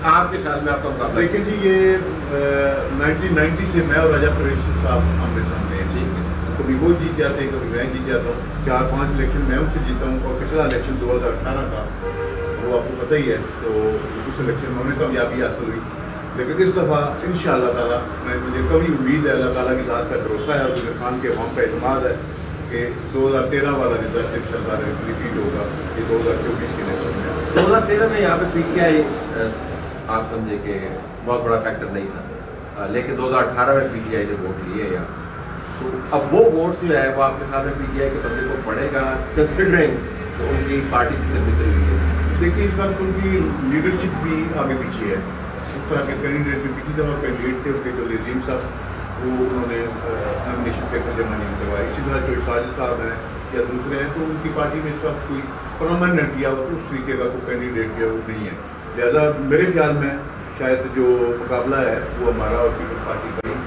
آپ کے خیال میں آپ کا مقابلہ؟ دیکھیں جی، یہ 1990 سے میں اور راجہ پریش صاحب آمنے سامنے ہیں. کبھی وہ جیت جاتے ہیں، کبھی میں جیت جاتا ہوں. 4-5 الیکشن میں ان سے جیتا ہوں، اور پچھلا الیکشن 2018 کا وہ آپ کو پتہ ہی ہے. تو اس الیکشن میں انہیں کامیابی حاصل ہوئی. لیکن اس دفعہ انشاءاللہ تعالیٰ مجھے کبھی امید ہے، اللہ تعالیٰ کی ذات کا بھروسہ ہے اور عمر خان کے عوام کا اعتماد ہے کہ 2013 والا رزلٹ انشاءاللہ ریپیٹ ہوگا یہ 2024 کے الیکشن میں. 2013 میں یہاں پہ پی ٹی آئی آپ سمجھے کہ بہت بڑا فیکٹر نہیں تھا، لیکن 2018 میں پی ٹی آئی نے ووٹ لیے یہاں سے. تو اب وہ ووٹ جو ہے وہ آپ کے سامنے پی ٹی آئی کے بندے کو پڑے گا، کنسیڈرنگ تو ان کی پارٹی کی تربیت ہوئی ہے. دیکھیے اس وقت ان کی لیڈرشپ بھی آگے پیچھے ہے. اس طرح کے کینڈیڈیٹ بھی پچھلی دفعہ کینڈیڈیٹ تھے ان کے جو عظیم صاحب وہ انہوں نے نامینیشن پیپر جمع نہیں کروایا. اسی طرح جو ساجد صاحب ہیں یا دوسرے ہیں تو ان کی پارٹی میں اس وقت کوئی پرماننٹ یا اس طریقے کا کوئی کینڈیڈیٹ جو ہے وہ نہیں ہے. لہٰذا میرے خیال میں شاید جو مقابلہ ہے وہ ہمارا اور پیپلز پارٹی کا